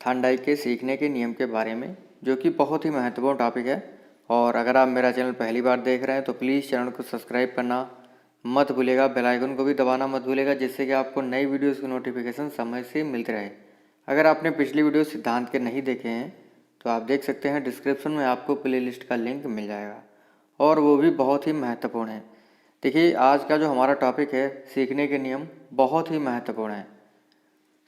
Thorndike के सीखने के नियम के बारे में, जो कि बहुत ही महत्वपूर्ण टॉपिक है। और अगर आप मेरा चैनल पहली बार देख रहे हैं तो प्लीज़ चैनल को सब्सक्राइब करना मत भूलिएगा, बेल आइकन को भी दबाना मत भूलिएगा, जिससे कि आपको नई वीडियोस की नोटिफिकेशन समय से मिलती रहे। अगर आपने पिछली वीडियो सिद्धांत के नहीं देखे हैं तो आप देख सकते हैं, डिस्क्रिप्शन में आपको प्लेलिस्ट का लिंक मिल जाएगा और वो भी बहुत ही महत्वपूर्ण है। देखिए, आज का जो हमारा टॉपिक है सीखने के नियम, बहुत ही महत्वपूर्ण है।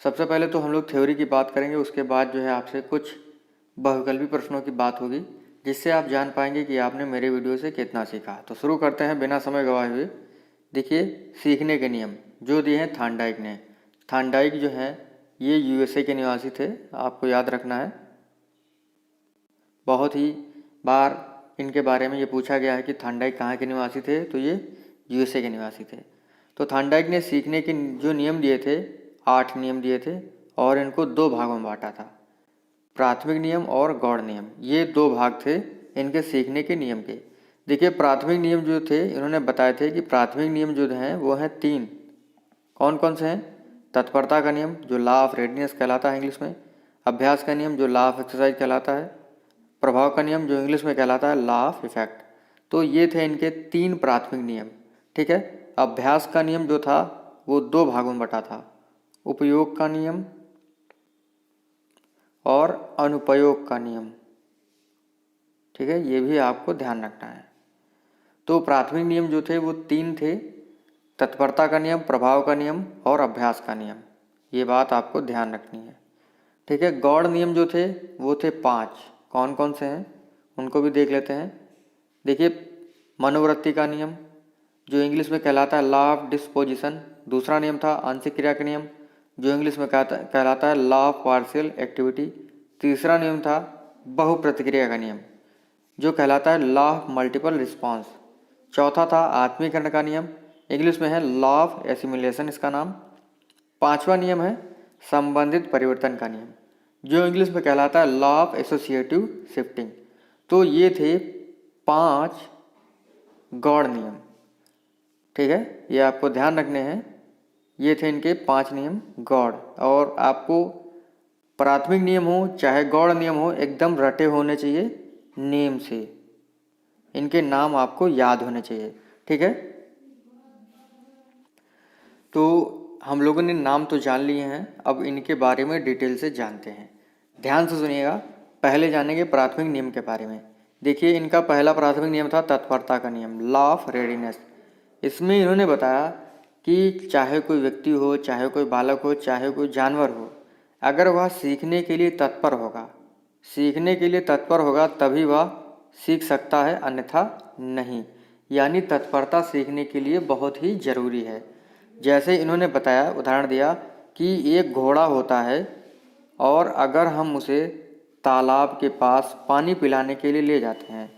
सबसे पहले तो हम लोग थ्योरी की बात करेंगे, उसके बाद जो है आपसे कुछ बहुविकल्पी प्रश्नों की बात होगी, जिससे आप जान पाएंगे कि आपने मेरे वीडियो से कितना सीखा। तो शुरू करते हैं बिना समय गवाए हुए। देखिए, सीखने के नियम जो दिए हैं थांडाइक ने। थांडाइक जो है ये यूएसए के निवासी थे, आपको याद रखना है। बहुत ही बार इनके बारे में ये पूछा गया है कि थांडाइक कहाँ के निवासी थे, तो ये यूएसए के निवासी थे। तो थांडाइक ने सीखने के जो नियम दिए थे, 8 नियम दिए थे और इनको 2 भागों में बांटा था, प्राथमिक नियम और गौड़ नियम। ये 2 भाग थे इनके सीखने के नियम के। देखिए, प्राथमिक नियम जो थे इन्होंने बताए थे कि प्राथमिक नियम जो हैं वो हैं 3। कौन कौन से हैं? तत्परता का नियम जो लॉ ऑफ रेडीनेस कहलाता है इंग्लिश में, अभ्यास का नियम जो लॉ ऑफ एक्सरसाइज कहलाता है, प्रभाव का नियम जो इंग्लिश में कहलाता है लॉ ऑफ इफेक्ट। तो ये थे इनके 3 प्राथमिक नियम। ठीक है। अभ्यास का नियम जो था वो 2 भागों में बटा था, उपयोग का नियम और अनुपयोग का नियम। ठीक है, ये भी आपको ध्यान रखना है। तो प्राथमिक नियम जो थे वो 3 थे, तत्परता का नियम, प्रभाव का नियम और अभ्यास का नियम। ये बात आपको ध्यान रखनी है। ठीक है। गौड़ नियम जो थे वो थे 5। कौन कौन से हैं उनको भी देख लेते हैं। देखिए, मनोवृत्ति का नियम जो इंग्लिश में कहलाता है लॉ ऑफ डिस्पोजिशन। दूसरा नियम था आंशिक क्रिया का नियम जो इंग्लिश में कहलाता है लॉ ऑफ पार्शियल एक्टिविटी। तीसरा नियम था बहुप्रतिक्रिया का नियम जो कहलाता है लॉ ऑफ मल्टीपल रिस्पॉन्स। चौथा था आत्मीकरण का नियम, इंग्लिश में है लॉ ऑफ एसिमिलेशन इसका नाम। पांचवा नियम है संबंधित परिवर्तन का नियम जो इंग्लिश में कहलाता है लॉ ऑफ एसोसिएटिव शिफ्टिंग। तो ये थे 5 गौड़ नियम। ठीक है, ये आपको ध्यान रखने हैं। ये थे इनके 5 नियम गौड़। और आपको प्राथमिक नियम हो चाहे गौड़ नियम हो, एकदम रटे होने चाहिए नेम से। इनके नाम आपको याद होने चाहिए। ठीक है। तो हम लोगों ने नाम तो जान लिए हैं, अब इनके बारे में डिटेल से जानते हैं। ध्यान से सुनिएगा। पहले जानेंगे प्राथमिक नियम के बारे में। देखिए, इनका पहला प्राथमिक नियम था तत्परता का नियम, लॉ ऑफ रेडीनेस। इसमें इन्होंने बताया कि चाहे कोई व्यक्ति हो, चाहे कोई बालक हो, चाहे कोई जानवर हो, अगर वह सीखने के लिए तत्पर होगा, सीखने के लिए तत्पर होगा तभी वह सीख सकता है, अन्यथा नहीं। यानी तत्परता सीखने के लिए बहुत ही ज़रूरी है। जैसे इन्होंने बताया, उदाहरण दिया कि एक घोड़ा होता है और अगर हम उसे तालाब के पास पानी पिलाने के लिए ले जाते हैं,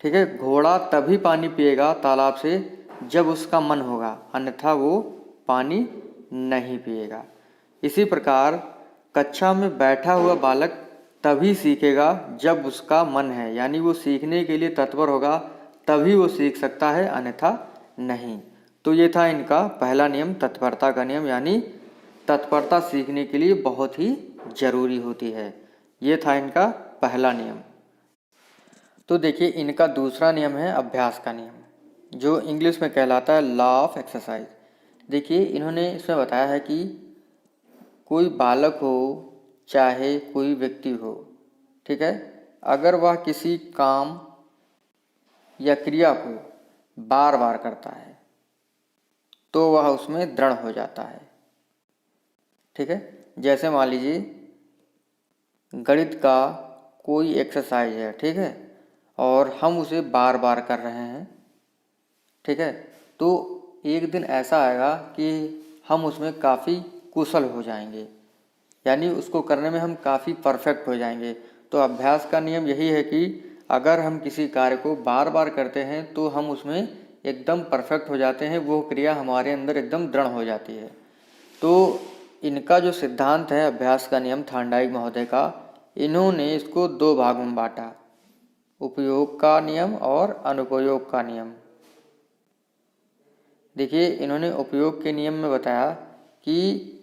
ठीक है, घोड़ा तभी पानी पिएगा तालाब से जब उसका मन होगा, अन्यथा वो पानी नहीं पिएगा। इसी प्रकार कक्षा में बैठा हुआ बालक तभी सीखेगा जब उसका मन है, यानी वो सीखने के लिए तत्पर होगा तभी वो सीख सकता है, अन्यथा नहीं। तो ये था इनका पहला नियम, तत्परता का नियम, यानी तत्परता सीखने के लिए बहुत ही जरूरी होती है। ये था इनका पहला नियम। तो देखिए, इनका दूसरा नियम है अभ्यास का नियम जो इंग्लिश में कहलाता है लॉ ऑफ एक्सरसाइज। देखिए, इन्होंने इसमें बताया है कि कोई बालक हो चाहे कोई व्यक्ति हो, ठीक है, अगर वह किसी काम या क्रिया को बार बार करता है तो वह उसमें दृढ़ हो जाता है। ठीक है। जैसे मान लीजिए गणित का कोई एक्सरसाइज है, ठीक है, और हम उसे बार बार कर रहे हैं, ठीक है, तो एक दिन ऐसा आएगा कि हम उसमें काफ़ी कुशल हो जाएंगे, यानी उसको करने में हम काफ़ी परफेक्ट हो जाएंगे। तो अभ्यास का नियम यही है कि अगर हम किसी कार्य को बार बार करते हैं तो हम उसमें एकदम परफेक्ट हो जाते हैं, वो क्रिया हमारे अंदर एकदम दृढ़ हो जाती है। तो इनका जो सिद्धांत है अभ्यास का नियम थांडाइक महोदय का, इन्होंने इसको 2 भागों में बांटा, उपयोग का नियम और अनुपयोग का नियम। देखिए, इन्होंने उपयोग के नियम में बताया कि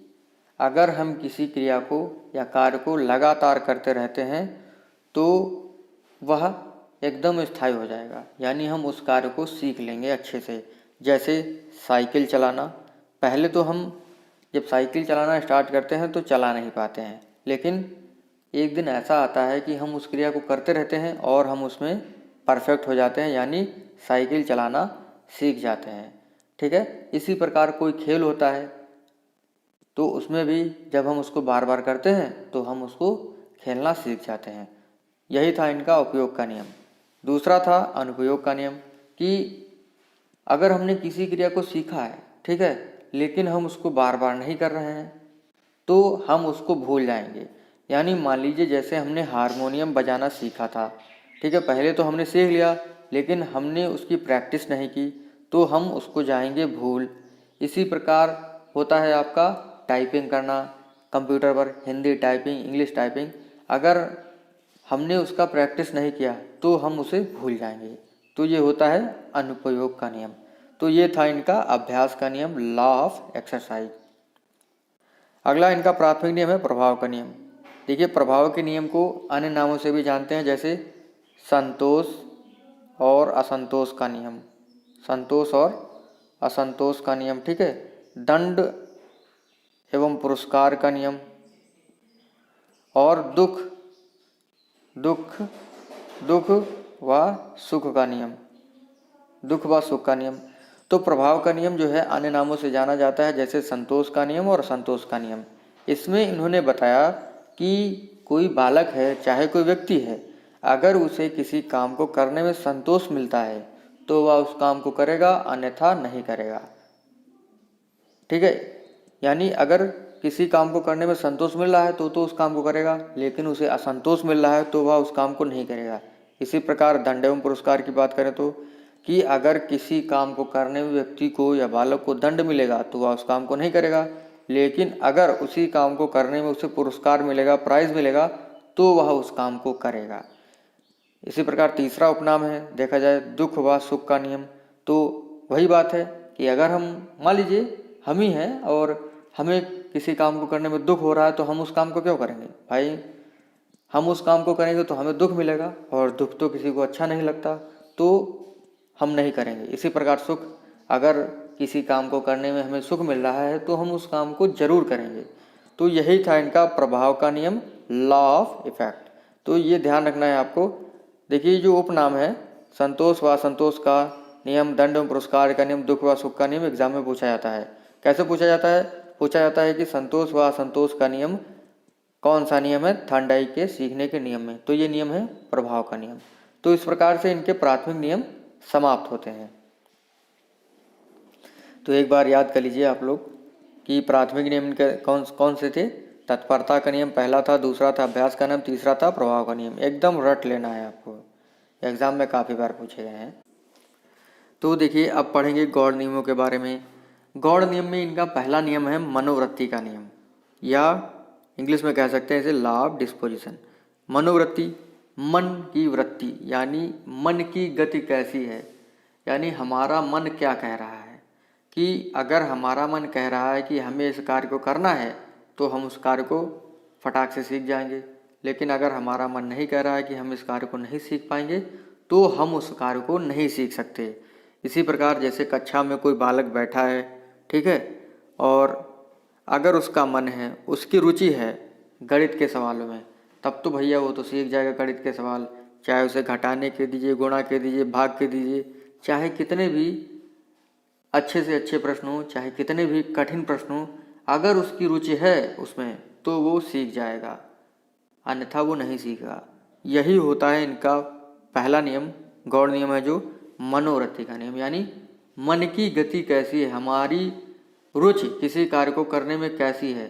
अगर हम किसी क्रिया को या कार्य को लगातार करते रहते हैं तो वह एकदम स्थायी हो जाएगा, यानी हम उस कार्य को सीख लेंगे अच्छे से। जैसे साइकिल चलाना, पहले तो हम जब साइकिल चलाना स्टार्ट करते हैं तो चला नहीं पाते हैं, लेकिन एक दिन ऐसा आता है कि हम उस क्रिया को करते रहते हैं और हम उसमें परफेक्ट हो जाते हैं, यानी साइकिल चलाना सीख जाते हैं। ठीक है, इसी प्रकार कोई खेल होता है तो उसमें भी जब हम उसको बार बार करते हैं तो हम उसको खेलना सीख जाते हैं। यही था इनका उपयोग का नियम। दूसरा था अनुपयोग का नियम, कि अगर हमने किसी क्रिया को सीखा है, ठीक है, लेकिन हम उसको बार बार नहीं कर रहे हैं तो हम उसको भूल जाएंगे। यानी मान लीजिए जैसे हमने हारमोनियम बजाना सीखा था, ठीक है, पहले तो हमने सीख लिया लेकिन हमने उसकी प्रैक्टिस नहीं की तो हम उसको जाएंगे भूल। इसी प्रकार होता है आपका टाइपिंग करना कंप्यूटर पर, हिंदी टाइपिंग, इंग्लिश टाइपिंग, अगर हमने उसका प्रैक्टिस नहीं किया तो हम उसे भूल जाएंगे। तो ये होता है अनुपयोग का नियम। तो ये था इनका अभ्यास का नियम, लॉ ऑफ एक्सरसाइज। अगला इनका प्राथमिक नियम है प्रभाव का नियम। देखिए, प्रभाव के नियम को अन्य नामों से भी जानते हैं, जैसे संतोष और असंतोष का नियम, संतोष और असंतोष का नियम, ठीक है, दंड एवं पुरस्कार का नियम, और दुख व सुख का नियम, दुख व सुख का नियम। तो प्रभाव का नियम जो है अन्य नामों से जाना जाता है, जैसे संतोष का नियम और असंतोष का नियम। इसमें इन्होंने बताया कि कोई बालक है चाहे कोई व्यक्ति है, अगर उसे किसी काम को करने में संतोष मिलता है तो वह उस काम को करेगा, अन्यथा नहीं करेगा। ठीक है, यानी अगर किसी काम को करने में संतोष मिल रहा है तो उस काम को करेगा, लेकिन उसे असंतोष मिल रहा है तो वह उस काम को नहीं करेगा। इसी प्रकार दंड एवं पुरस्कार की बात करें तो, कि अगर किसी काम को करने में व्यक्ति को या बालक को दंड मिलेगा तो वह उस काम को नहीं करेगा, लेकिन अगर उसी काम को करने में उसे पुरस्कार मिलेगा, प्राइज मिलेगा, तो वह उस काम को करेगा। इसी प्रकार तीसरा उपनाम है, देखा जाए दुख व सुख का नियम। तो वही बात है कि अगर हम मान लीजिए हम ही हैं और हमें किसी काम को करने में दुख हो रहा है तो हम उस काम को क्यों करेंगे भाई? हम उस काम को करेंगे तो हमें दुख मिलेगा, और दुख तो किसी को अच्छा नहीं लगता, तो हम नहीं करेंगे। इसी प्रकार सुख, अगर किसी काम को करने में हमें सुख मिल रहा है तो हम उस काम को जरूर करेंगे। तो यही था इनका प्रभाव का नियम, लॉ ऑफ इफेक्ट। तो ये ध्यान रखना है आपको। देखिए, जो उपनाम है संतोष व असंतोष का नियम, दंड एवं पुरस्कार का नियम, दुख व सुख का नियम एग्जाम में पूछा जाता है। कैसे पूछा जाता है? पूछा जाता है कि संतोष व असंतोष का नियम कौन सा नियम है थर्ड के सीखने के नियम में, तो ये नियम है प्रभाव का नियम। तो इस प्रकार से इनके प्राथमिक नियम समाप्त होते हैं। तो एक बार याद कर लीजिए आप लोग कि प्राथमिक नियम इनके कौन कौन से थे। तत्परता का नियम पहला था, दूसरा था अभ्यास का नियम, तीसरा था प्रभाव का नियम। एकदम रट लेना है आपको, एग्जाम में काफ़ी बार पूछे गए हैं। तो देखिए, अब पढ़ेंगे गौड़ नियमों के बारे में। गौड़ नियम में इनका पहला नियम है मनोवृत्ति का नियम, या इंग्लिश में कह सकते हैं इसे लॉ ऑफ डिस्पोजिशन। मनोवृत्ति, मन की वृत्ति, यानी मन की गति कैसी है, यानी हमारा मन क्या कह रहा है। कि अगर हमारा मन कह रहा है कि हमें इस कार्य को करना है तो हम उस कार्य को फटाक से सीख जाएंगे, लेकिन अगर हमारा मन नहीं कह रहा है कि हम इस कार्य को नहीं सीख पाएंगे तो हम उस कार्य को नहीं सीख सकते। इसी प्रकार जैसे कक्षा में कोई बालक बैठा है, ठीक है, और अगर उसका मन है, उसकी रुचि है गणित के सवालों में, तब तो भैया वो तो सीख जाएगा गणित के सवाल। चाहे उसे घटाने के दीजिए, गुणा के दीजिए, भाग के दीजिए, चाहे कितने भी अच्छे से अच्छे प्रश्न हो, चाहे कितने भी कठिन प्रश्न हो, अगर उसकी रुचि है उसमें तो वो सीख जाएगा, अन्यथा वो नहीं सीखेगा। यही होता है इनका पहला नियम, गौड़ नियम है जो मनोवृत्ति का नियम, यानी मन की गति कैसी है, हमारी रुचि किसी कार्य को करने में कैसी है।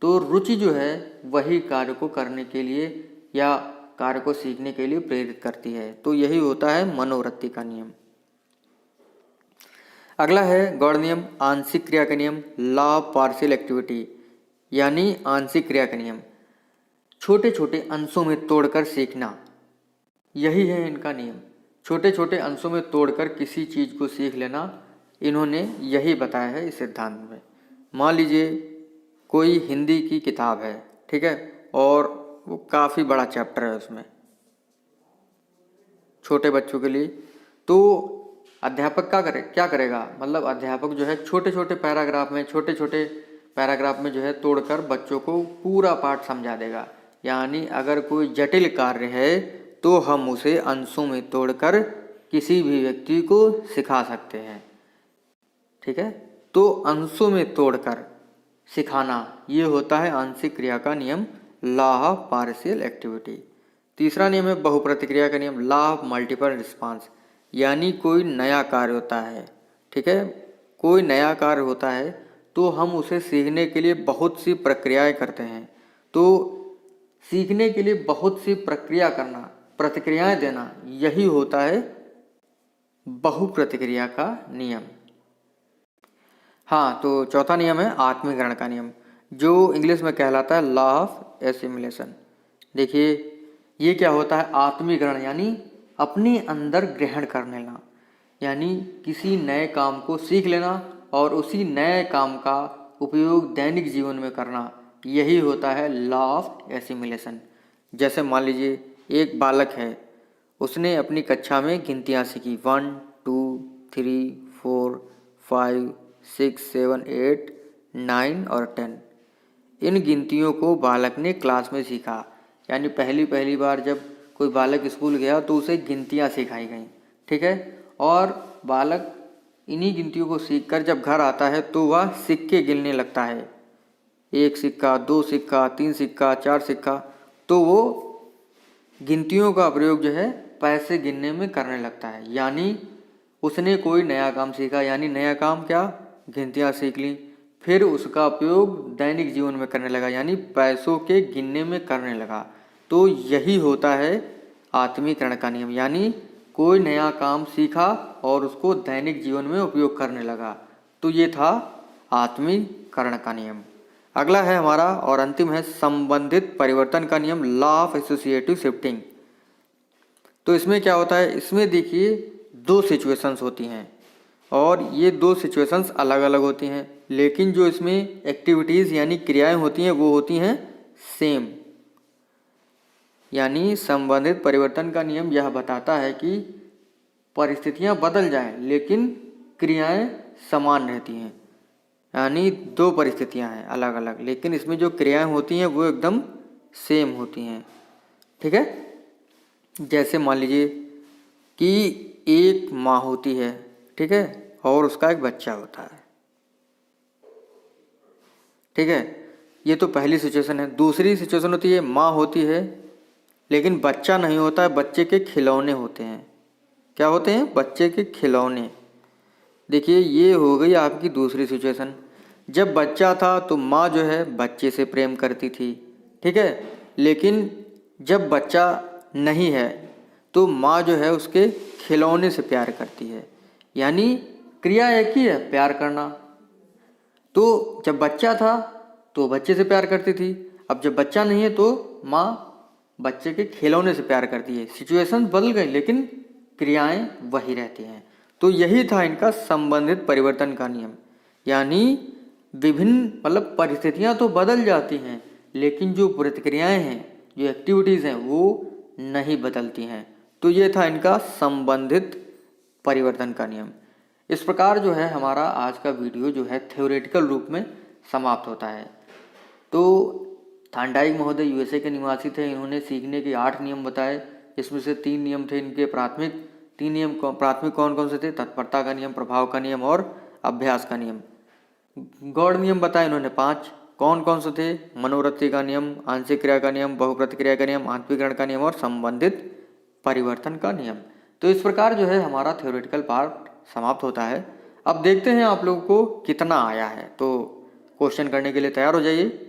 तो रुचि जो है वही कार्य को करने के लिए या कार्य को सीखने के लिए प्रेरित करती है। तो यही होता है मनोवृत्ति का नियम। अगला है गौड़ नियम आंशिक क्रिया का नियम, लॉ ऑफ पार्शियल एक्टिविटी, यानी आंशिक क्रिया का नियम, छोटे छोटे अंशों में तोड़कर सीखना। यही है इनका नियम, छोटे छोटे अंशों में तोड़कर किसी चीज़ को सीख लेना। इन्होंने यही बताया है इस सिद्धांत में। मान लीजिए कोई हिंदी की किताब है, ठीक है, और वो काफ़ी बड़ा चैप्टर है उसमें छोटे बच्चों के लिए। तो अध्यापक क्या करेगा, मतलब अध्यापक जो है छोटे छोटे पैराग्राफ में जो है तोड़कर बच्चों को पूरा पाठ समझा देगा। यानी अगर कोई जटिल कार्य है तो हम उसे अंशों में तोड़कर किसी भी व्यक्ति को सिखा सकते हैं। ठीक है, तो अंशों में तोड़कर सिखाना ये होता है आंशिक क्रिया का नियम, लॉ ऑफ पार्शियल एक्टिविटी। तीसरा नियम है बहुप्रतिक्रिया का नियम, लॉ ऑफ मल्टीपल रिस्पांस। यानी कोई नया कार्य होता है, ठीक है, कोई नया कार्य होता है तो हम उसे सीखने के लिए बहुत सी प्रक्रियाएं करते हैं। तो सीखने के लिए बहुत सी प्रक्रिया करना, प्रतिक्रियाएं देना, यही होता है बहुप्रतिक्रिया का नियम। हाँ, तो चौथा नियम है आत्मीकरण का नियम, जो इंग्लिश में कहलाता है लॉ ऑफ एसिमिलेशन। देखिए ये क्या होता है, आत्मीकरण यानी अपने अंदर ग्रहण कर लेना, यानी किसी नए काम को सीख लेना और उसी नए काम का उपयोग दैनिक जीवन में करना, यही होता है लॉ ऑफ एसिमिलेशन। जैसे मान लीजिए एक बालक है, उसने अपनी कक्षा में गिनतियाँ सीखी 1 2 3 4 5 6 7 8 9 और 10। इन गिनतियों को बालक ने क्लास में सीखा, यानी पहली बार जब कोई बालक स्कूल गया तो उसे गिनतियाँ सिखाई गईं। ठीक है, और बालक इन्हीं गिनतियों को सीखकर जब घर आता है तो वह सिक्के गिनने लगता है, 1 सिक्का 2 सिक्का 3 सिक्का 4 सिक्का। तो वो गिनतियों का प्रयोग जो है पैसे गिनने में करने लगता है। यानी उसने कोई नया काम सीखा, यानी नया काम क्या, गिनतियाँ सीख ली, फिर उसका उपयोग दैनिक जीवन में करने लगा, यानी पैसों के गिनने में करने लगा। तो यही होता है आत्मीकरण का नियम, यानी कोई नया काम सीखा और उसको दैनिक जीवन में उपयोग करने लगा। तो ये था आत्मीकरण का नियम। अगला है हमारा और अंतिम है संबंधित परिवर्तन का नियम, लॉ ऑफ एसोसिएटिव शिफ्टिंग। तो इसमें क्या होता है, इसमें देखिए 2 सिचुएशंस होती हैं और ये 2 सिचुएशंस अलग अलग होती हैं, लेकिन जो इसमें एक्टिविटीज़ यानी क्रियाएं होती हैं वो होती हैं सेम। यानी संबंधित परिवर्तन का नियम यह बताता है कि परिस्थितियां बदल जाएं लेकिन क्रियाएं समान रहती हैं। यानी 2 परिस्थितियां हैं अलग अलग, लेकिन इसमें जो क्रियाएं होती हैं वो एकदम सेम होती हैं। ठीक है, जैसे मान लीजिए कि एक माँ होती है, ठीक है, और उसका एक बच्चा होता है। ठीक है, ये तो पहली सिचुएशन है। दूसरी सिचुएशन होती है माँ होती है लेकिन बच्चा नहीं होता है, बच्चे के खिलौने होते हैं। क्या होते हैं, बच्चे के खिलौने। देखिए ये हो गई आपकी दूसरी सिचुएशन। जब बच्चा था तो माँ जो है बच्चे से प्रेम करती थी, ठीक है, लेकिन जब बच्चा नहीं है तो माँ जो है उसके खिलौने से प्यार करती है। यानी क्रिया एक ही है, प्यार करना। तो जब बच्चा था तो बच्चे से प्यार करती थी, अब जब बच्चा नहीं है तो माँ बच्चे के खिलौने से प्यार करती है। सिचुएशन बदल गई लेकिन क्रियाएं वही रहती हैं। तो यही था इनका संबंधित परिवर्तन का नियम। यानी विभिन्न मतलब परिस्थितियां तो बदल जाती हैं लेकिन जो प्रतिक्रियाएं हैं, जो एक्टिविटीज़ हैं वो नहीं बदलती हैं। तो ये था इनका संबंधित परिवर्तन का नियम। इस प्रकार जो है हमारा आज का वीडियो जो है थ्योरेटिकल रूप में समाप्त होता है। तो थांडाइक महोदय यूएसए के निवासी थे, इन्होंने सीखने के 8 नियम बताए, इसमें से 3 नियम थे इनके प्राथमिक। 3 नियम प्राथमिक कौन कौन से थे, तत्परता का नियम, प्रभाव का नियम और अभ्यास का नियम। गौड़ नियम बताए इन्होंने 5, कौन कौन से थे, मनोवृत्ति का नियम, आंशिक क्रिया का नियम, बहुप्रतिक्रिया का नियम, आत्मीकरण का नियम और संबंधित परिवर्तन का नियम। तो इस प्रकार जो है हमारा थ्योरेटिकल पार्ट समाप्त होता है। अब देखते हैं आप लोगों को कितना आया है, तो क्वेश्चन करने के लिए तैयार हो जाइए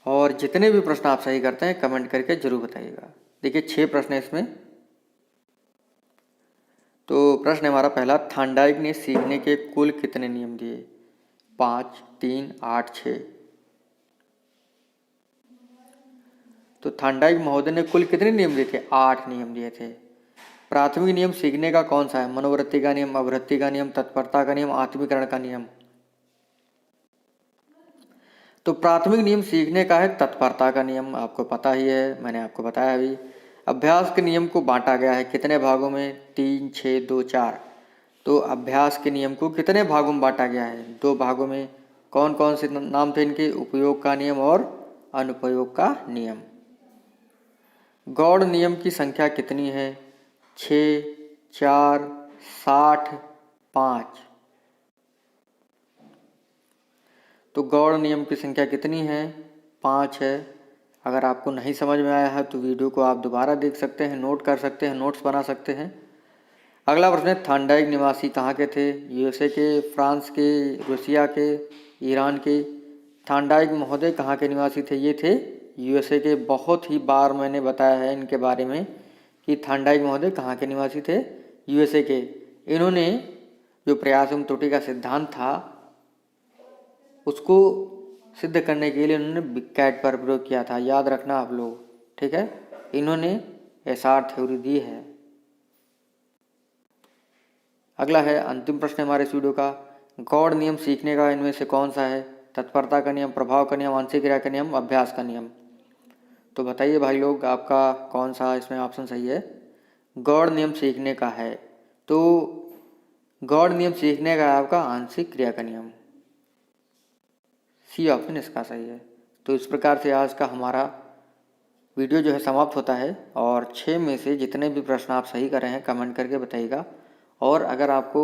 और जितने भी प्रश्न आप सही करते हैं कमेंट करके जरूर बताइएगा। देखिए 6 प्रश्न है इसमें। तो प्रश्न हमारा पहला, थांडाइक ने सीखने के कुल कितने नियम दिए, 5 3 8 6। तो थांडाइक महोदय ने कुल कितने नियम दिए थे, 8 नियम दिए थे। प्राथमिक नियम सीखने का कौन सा है, मनोवृत्ति का नियम, अभिवृत्ति का नियम, तत्परता का नियम, आत्मीकरण का नियम। तो प्राथमिक नियम सीखने का है तत्परता का नियम, आपको पता ही है, मैंने आपको बताया अभी। अभ्यास के नियम को बांटा गया है कितने भागों में? 3, 6, 2, 4। तो अभ्यास के नियम को कितने भागों में बांटा गया है? 2 भागों में। कौन कौन से नाम थे इनके? उपयोग का नियम और अनुपयोग का नियम। गौड़ नियम की संख्या कितनी है? 6, 4, 60, 5। तो गौड़ नियम की संख्या कितनी है? 5 है। अगर आपको नहीं समझ में आया है तो वीडियो को आप दोबारा देख सकते हैं, नोट कर सकते हैं, नोट्स बना सकते हैं। अगला प्रश्न है, थांडाइक निवासी कहाँ के थे? यूएसए के, फ्रांस के, रूसिया के, ईरान के। थांडाइक महोदय कहाँ के निवासी थे? ये थे यूएसए के। बहुत ही बार मैंने बताया है इनके बारे में कि थांडाइक महोदय कहाँ के निवासी थे? यूएसए के। इन्होंने जो प्रयास एवं त्रुटि का सिद्धांत था उसको सिद्ध करने के लिए उन्होंने बिग कैट पर प्रयोग किया था, याद रखना आप लोग, ठीक है। इन्होंने एसआर थ्योरी दी है। अगला है अंतिम प्रश्न हमारे इस वीडियो का, गौड़ नियम सीखने का इनमें से कौन सा है? तत्परता का नियम, प्रभाव का नियम, आंशिक क्रिया का नियम, अभ्यास का नियम। तो बताइए भाई लोग, आपका कौन सा इसमें ऑप्शन सही है? गौड़ नियम सीखने का है। तो गौड़ नियम सीखने का है आपका आंशिक क्रिया का नियम, सी ऑप्शन इसका सही है। तो इस प्रकार से आज का हमारा वीडियो जो है समाप्त होता है। और 6 में से जितने भी प्रश्न आप सही कर रहे हैं कमेंट करके बताइएगा। और अगर आपको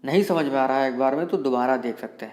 नहीं समझ में आ रहा है एक बार में तो दोबारा देख सकते हैं।